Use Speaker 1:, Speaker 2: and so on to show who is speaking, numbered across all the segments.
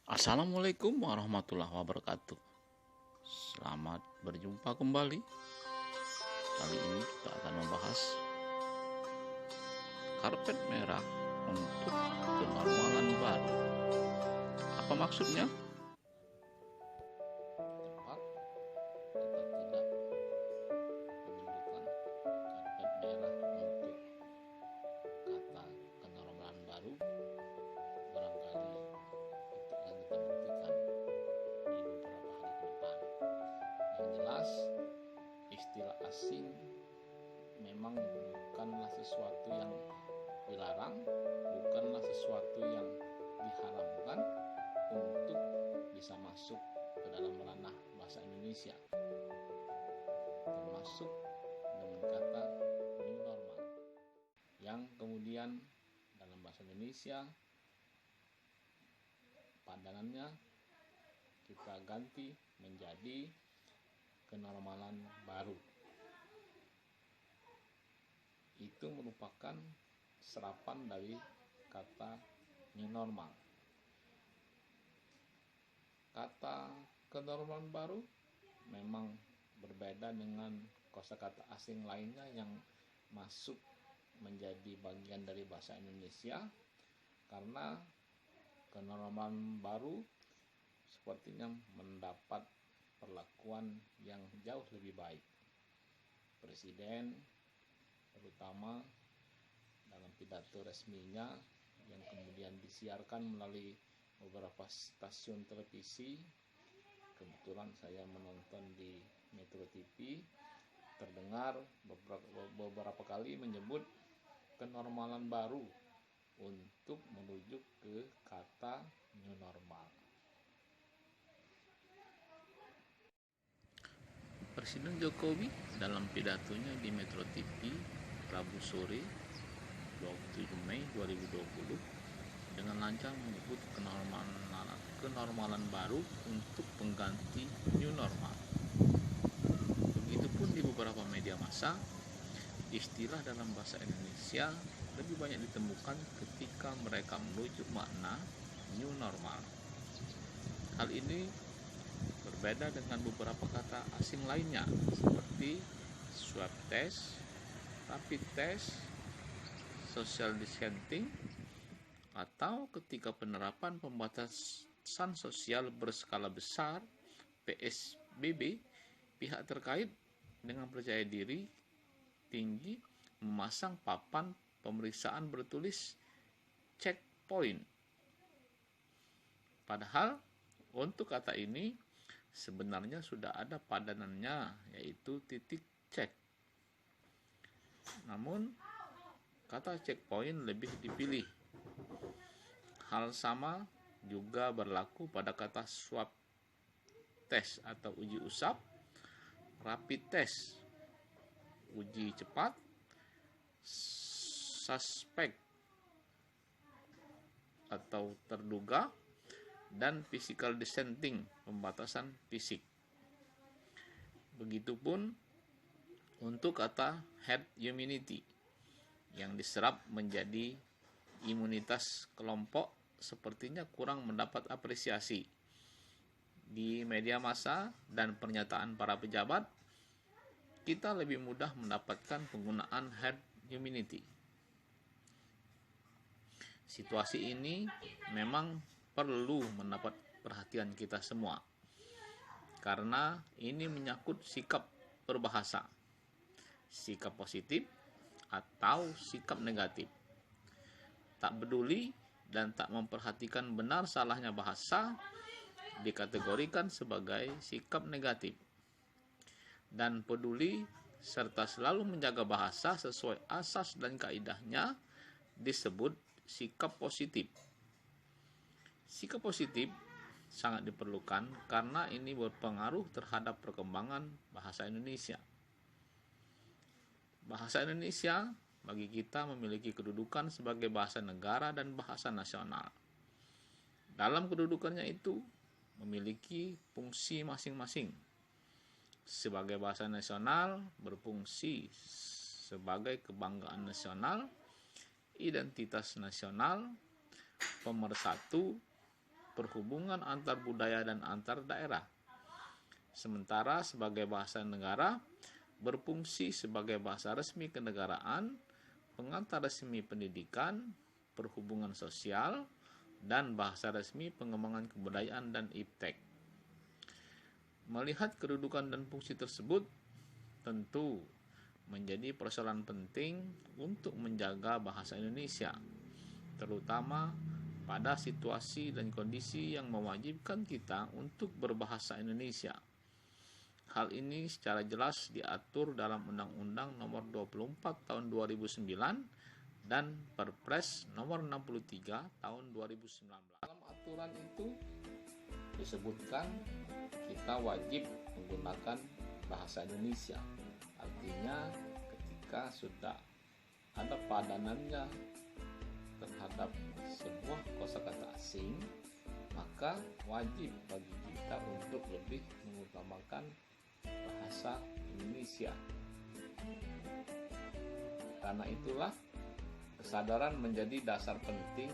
Speaker 1: Assalamualaikum warahmatullahi wabarakatuh. Selamat berjumpa kembali. Kali ini kita akan membahas karpet merah untuk kenormalan baru. Apa maksudnya? Tepat, kita tidak menyebutkan karpet merah untuk kata kenormalan baru. Barangkali itu akan kita buktikan di beberapa hari ke depan. Yang jelas, istilah asing memang bukanlah sesuatu yang dilarang, bukanlah sesuatu yang diharamkan untuk bisa masuk ke dalam ranah bahasa Indonesia, termasuk dengan kata new normal, yang kemudian dalam bahasa Indonesia padanannya kita ganti menjadi kenormalan baru. Itu merupakan serapan dari kata new normal. Kata kenormalan baru memang berbeda dengan kosakata asing lainnya yang masuk menjadi bagian dari bahasa Indonesia, karena kenormalan baru sepertinya mendapat perlakuan yang jauh lebih baik. Presiden terutama dalam pidato resminya yang kemudian disiarkan melalui beberapa stasiun televisi, kebetulan saya menonton di Metro TV, terdengar beberapa kali menyebut kenormalan baru untuk menuju ke kata new normal. Presiden Jokowi dalam pidatonya di Metro TV Rabu sore 27 Mei 2020 dengan lancar menyebut kenormalan baru untuk pengganti new normal. Begitupun di beberapa media massa, istilah dalam bahasa Indonesia lebih banyak ditemukan ketika mereka merujuk makna new normal. Hal ini berbeda dengan beberapa kata asing lainnya seperti swab test, rapid test, social distancing, atau ketika penerapan pembatasan sosial berskala besar PSBB, pihak terkait dengan percaya diri tinggi memasang papan pemeriksaan bertulis checkpoint. Padahal untuk kata ini sebenarnya sudah ada padanannya, yaitu titik cek. Namun kata checkpoint lebih dipilih. Hal sama juga berlaku pada kata swab test atau uji usap, rapid test, uji cepat, suspek atau terduga, dan physical distancing, pembatasan fisik. Begitupun untuk kata herd immunity yang diserap menjadi imunitas kelompok sepertinya kurang mendapat apresiasi di media massa dan pernyataan para pejabat. Kita lebih mudah mendapatkan penggunaan herd immunity. Situasi ini memang perlu mendapat perhatian kita semua, karena ini menyangkut sikap berbahasa, sikap positif atau sikap negatif. Tak peduli dan tak memperhatikan benar salahnya bahasa dikategorikan sebagai sikap negatif. Dan peduli serta selalu menjaga bahasa sesuai asas dan kaidahnya disebut sikap positif. Sikap positif sangat diperlukan karena ini berpengaruh terhadap perkembangan bahasa Indonesia. Bahasa Indonesia bagi kita memiliki kedudukan sebagai bahasa negara dan bahasa nasional. Dalam kedudukannya itu memiliki fungsi masing-masing. Sebagai bahasa nasional berfungsi sebagai kebanggaan nasional, identitas nasional, pemersatu, perhubungan antar budaya dan antar daerah. Sementara sebagai bahasa negara berfungsi sebagai bahasa resmi kenegaraan, pengantar resmi pendidikan, perhubungan sosial, dan bahasa resmi pengembangan kebudayaan dan iptek. Melihat kedudukan dan fungsi tersebut, tentu menjadi persoalan penting untuk menjaga bahasa Indonesia, terutama pada situasi dan kondisi yang mewajibkan kita untuk berbahasa Indonesia. Hal ini secara jelas diatur dalam Undang-Undang Nomor 24 Tahun 2009 dan Perpres Nomor 63 Tahun 2019. Dalam aturan itu disebutkan kita wajib menggunakan bahasa Indonesia. Artinya ketika sudah ada padanannya terhadap sebuah kosakata asing, maka wajib bagi kita untuk lebih mengutamakan bahasa Indonesia. Karena itulah kesadaran menjadi dasar penting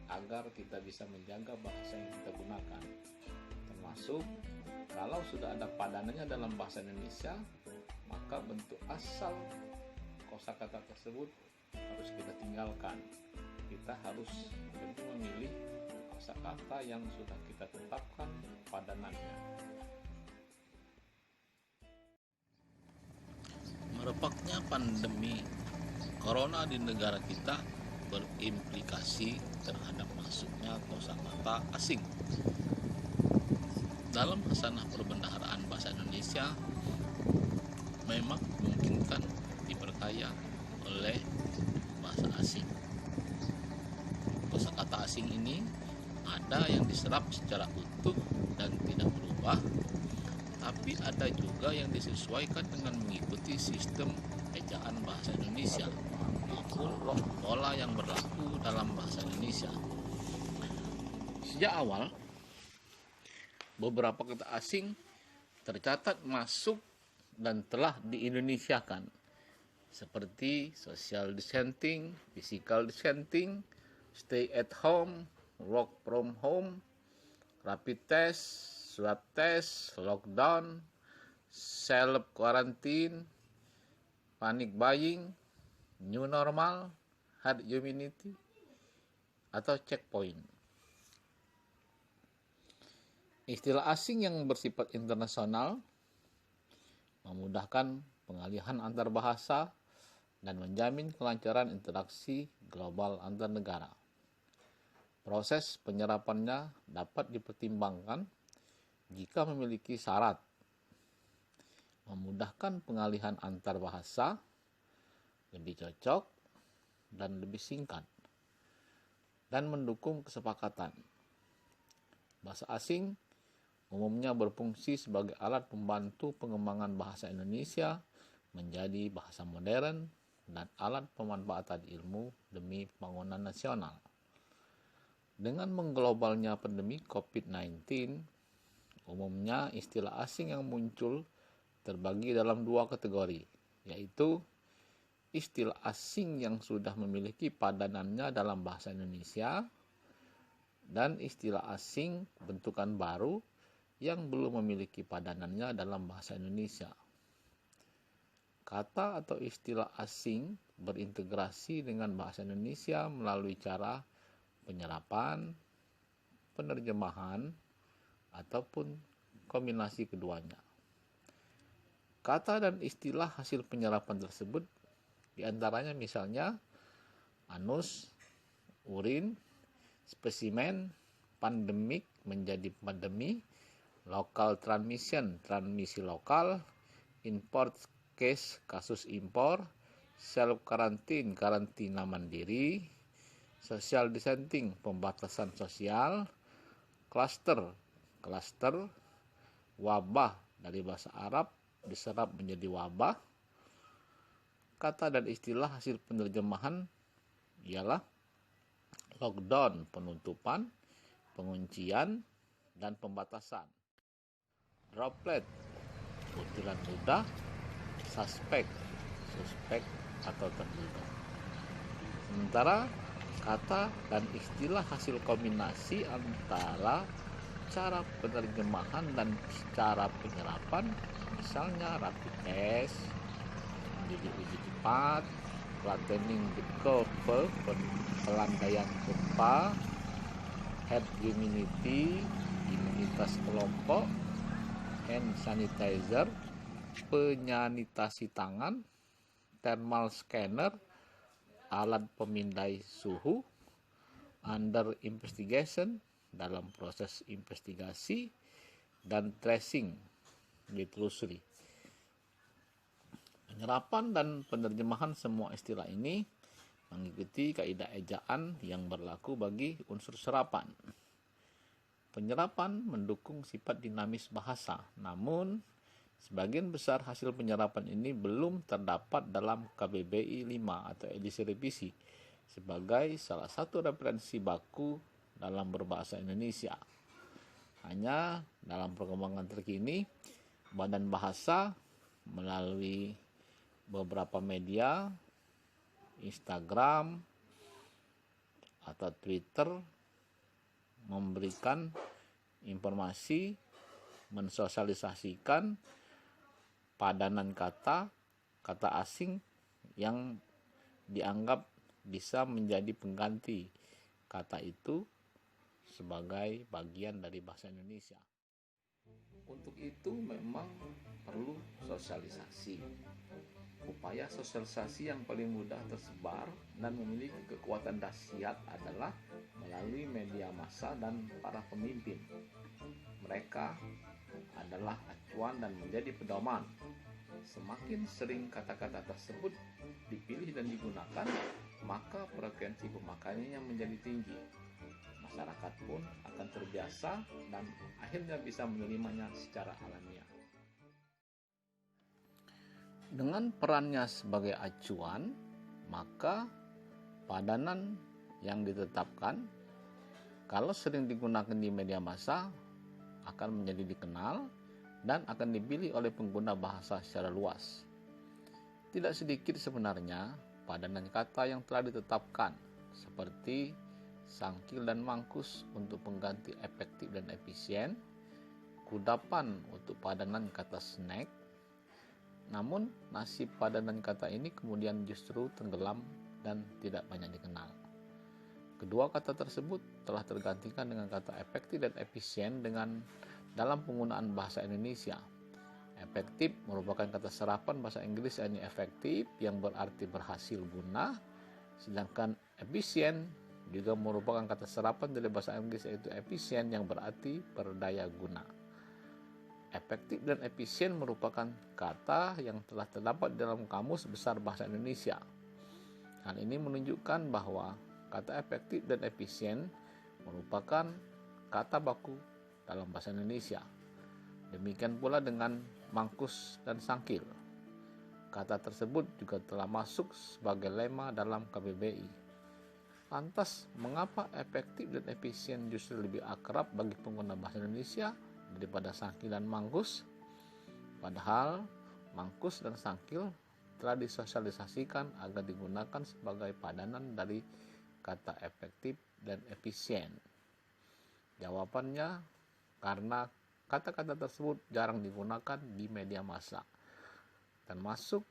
Speaker 1: agar kita bisa menjaga bahasa yang kita gunakan. Termasuk kalau sudah ada padanannya dalam bahasa Indonesia, maka bentuk asal kosakata tersebut harus kita tinggalkan. Kita harus lebih memilih kosakata yang sudah kita tetapkan padanannya. Merebaknya pandemi corona di negara kita berimplikasi terhadap masuknya kosakata asing. Dalam hasanah perbendaharaan bahasa Indonesia memang memungkinkan diperkaya oleh bahasa asing. Kosakata asing ini ada yang diserap secara utuh dan tidak berubah, tapi ada juga yang disesuaikan dengan mengikuti sistem ejaan bahasa Indonesia maupun pola yang berlaku dalam bahasa Indonesia. Sejak awal, beberapa kata asing tercatat masuk dan telah diindonesiakan, seperti social distancing, physical distancing, stay at home, work from home, rapid test, swab test, lockdown, self quarantine, panic buying, new normal, herd immunity, atau checkpoint. Istilah asing yang bersifat internasional memudahkan pengalihan antar bahasa dan menjamin kelancaran interaksi global antar negara. Proses penyerapannya dapat dipertimbangkan jika memiliki syarat memudahkan pengalihan antar bahasa, lebih cocok dan lebih singkat, dan mendukung kesepakatan. Bahasa asing umumnya berfungsi sebagai alat pembantu pengembangan bahasa Indonesia menjadi bahasa modern dan alat pemanfaatan ilmu demi pembangunan nasional. Dengan mengglobalnya pandemi COVID-19, umumnya istilah asing yang muncul terbagi dalam dua kategori, yaitu istilah asing yang sudah memiliki padanannya dalam bahasa Indonesia dan istilah asing bentukan baru yang belum memiliki padanannya dalam bahasa Indonesia. Kata atau istilah asing berintegrasi dengan bahasa Indonesia melalui cara penyerapan, penerjemahan, ataupun kombinasi keduanya. Kata dan istilah hasil penyerapan tersebut diantaranya misalnya anus, urin, spesimen, pandemik menjadi pandemi, local transmission, transmisi lokal, import case, kasus impor, self quarantine, karantina mandiri, social distancing, pembatasan sosial, cluster, wabah dari bahasa Arab diserap menjadi wabah. Kata dan istilah hasil penerjemahan ialah lockdown, penutupan, penguncian, dan pembatasan. Droplet, butiran ludah, suspek atau terduga. Sementara Kata dan istilah hasil kombinasi antara cara penerjemahan dan cara penyerapan, misalnya rapid test, menjadi uji cepat, flattening the curve, pelandaian kurva, herd immunity, imunitas kelompok, hand sanitizer, penyanitasi tangan, thermal scanner, alat pemindai suhu, under investigation, dalam proses investigasi, dan tracing, ditelusuri. Penyerapan dan penerjemahan semua istilah ini mengikuti kaidah ejaan yang berlaku bagi unsur serapan. Penyerapan mendukung sifat dinamis bahasa, namun sebagian besar hasil penyerapan ini belum terdapat dalam KBBI 5 atau edisi revisi sebagai salah satu referensi baku dalam berbahasa Indonesia. Hanya dalam perkembangan terkini, Badan Bahasa melalui beberapa media, Instagram atau Twitter, memberikan informasi, mensosialisasikan padanan kata asing yang dianggap bisa menjadi pengganti kata itu sebagai bagian dari bahasa Indonesia. Untuk itu memang perlu sosialisasi. Upaya sosialisasi yang paling mudah tersebar dan memiliki kekuatan dahsyat adalah melalui media massa dan para pemimpin. Mereka adalah acuan dan menjadi pedoman. Semakin sering kata-kata tersebut dipilih dan digunakan, maka frekuensi pemakaiannya menjadi tinggi. Masyarakat pun akan terbiasa dan akhirnya bisa menerimanya secara alamiah. Dengan perannya sebagai acuan, maka padanan yang ditetapkan kalau sering digunakan di media massa akan menjadi dikenal dan akan dipilih oleh pengguna bahasa secara luas. Tidak sedikit sebenarnya padanan kata yang telah ditetapkan seperti sangkil dan mangkus untuk pengganti efektif dan efisien, kudapan untuk padanan kata snack. Namun nasib padanan kata ini kemudian justru tenggelam dan tidak banyak dikenal. Kedua kata tersebut telah tergantikan dengan kata efektif dan efisien dalam penggunaan bahasa Indonesia. Efektif merupakan kata serapan bahasa Inggris yakni efektif yang berarti berhasil guna, sedangkan efisien juga merupakan kata serapan dari bahasa Inggris yaitu efisien yang berarti berdaya guna. Efektif dan efisien merupakan kata yang telah terdapat dalam Kamus Besar Bahasa Indonesia. Hal ini menunjukkan bahwa kata efektif dan efisien merupakan kata baku dalam bahasa Indonesia. Demikian pula dengan mangkus dan sangkil. Kata tersebut juga telah masuk sebagai lema dalam KBBI. Lantas, mengapa efektif dan efisien justru lebih akrab bagi pengguna bahasa Indonesia daripada sangkil dan mangkus? Padahal, mangkus dan sangkil telah disosialisasikan agar digunakan sebagai padanan dari kata efektif dan efisien. Jawabannya, karena kata-kata tersebut jarang digunakan di media massa, termasuk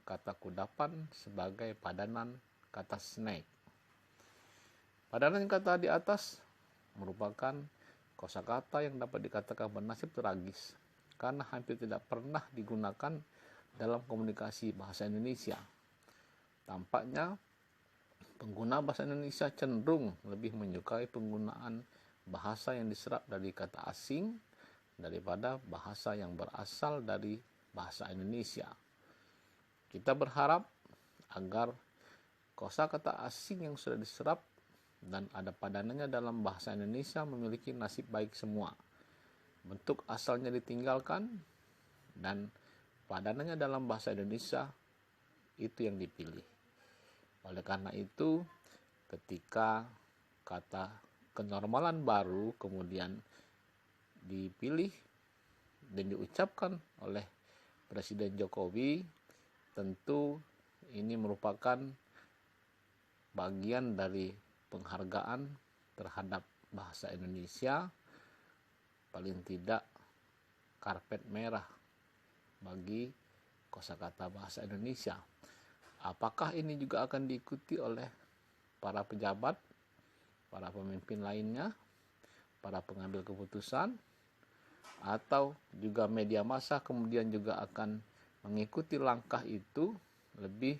Speaker 1: kata kudapan sebagai padanan kata snack. Padanan kata di atas merupakan kosakata yang dapat dikatakan bernasib tragis karena hampir tidak pernah digunakan dalam komunikasi bahasa Indonesia. Tampaknya pengguna bahasa Indonesia cenderung lebih menyukai penggunaan bahasa yang diserap dari kata asing daripada bahasa yang berasal dari bahasa Indonesia. Kita berharap agar kosakata asing yang sudah diserap dan ada padanannya dalam bahasa Indonesia memiliki nasib baik semua. Bentuk asalnya ditinggalkan dan padanannya dalam bahasa Indonesia itu yang dipilih. Oleh karena itu, ketika kata kenormalan baru kemudian dipilih dan diucapkan oleh Presiden Jokowi, tentu ini merupakan bagian dari penghargaan terhadap bahasa Indonesia, paling tidak karpet merah bagi kosakata bahasa Indonesia. Apakah ini juga akan diikuti oleh para pejabat, para pemimpin lainnya, para pengambil keputusan, atau juga media massa kemudian juga akan mengikuti langkah itu, lebih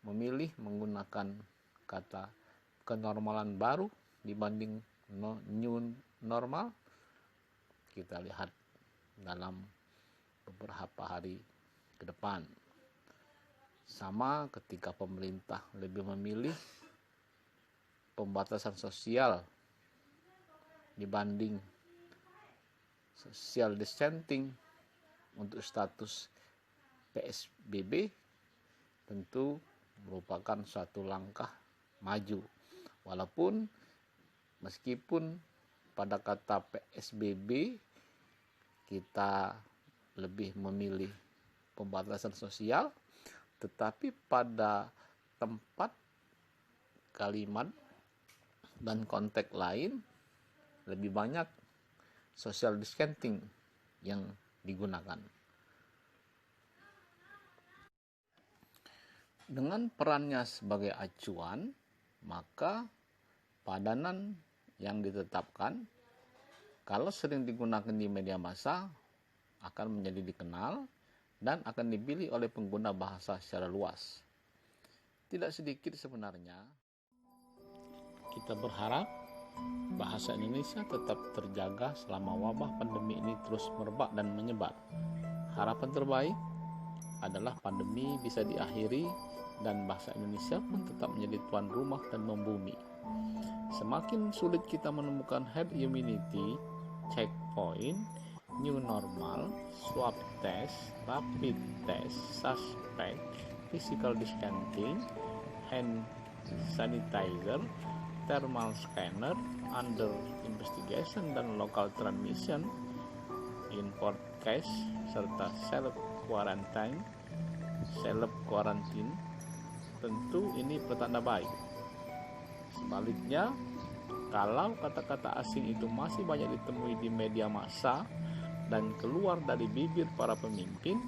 Speaker 1: memilih menggunakan kata kenormalan baru dibanding new normal? Kita lihat dalam beberapa hari ke depan. Sama ketika pemerintah lebih memilih pembatasan sosial dibanding social distancing untuk status PSBB, tentu merupakan suatu langkah maju. Walaupun meskipun pada kata PSBB kita lebih memilih pembatasan sosial, tetapi pada tempat, kalimat, dan konteks lain lebih banyak social distancing yang digunakan. Dengan perannya sebagai acuan, maka padanan yang ditetapkan kalau sering digunakan di media massa akan menjadi dikenal dan akan dipilih oleh pengguna bahasa secara luas. Tidak sedikit sebenarnya kita berharap bahasa Indonesia tetap terjaga selama wabah pandemi ini terus merebak dan menyebar. Harapan terbaik adalah pandemi bisa diakhiri dan bahasa Indonesia pun tetap menjadi tuan rumah dan membumi. Semakin sulit kita menemukan herd immunity, checkpoint, new normal, swab test, rapid test, suspect, physical distancing, hand sanitizer, thermal scanner, under investigation dan local transmission, import case, serta self quarantine, tentu ini pertanda baik. Sebaliknya, kalau kata-kata asing itu masih banyak ditemui di media massa dan keluar dari bibir para pemimpin,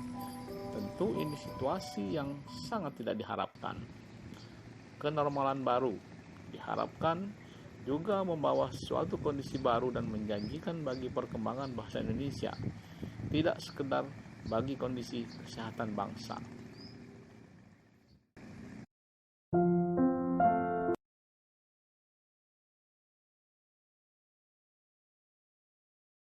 Speaker 1: tentu ini situasi yang sangat tidak diharapkan. Kenormalan baru diharapkan juga membawa suatu kondisi baru dan menjanjikan bagi perkembangan bahasa Indonesia, tidak sekedar bagi kondisi kesehatan bangsa.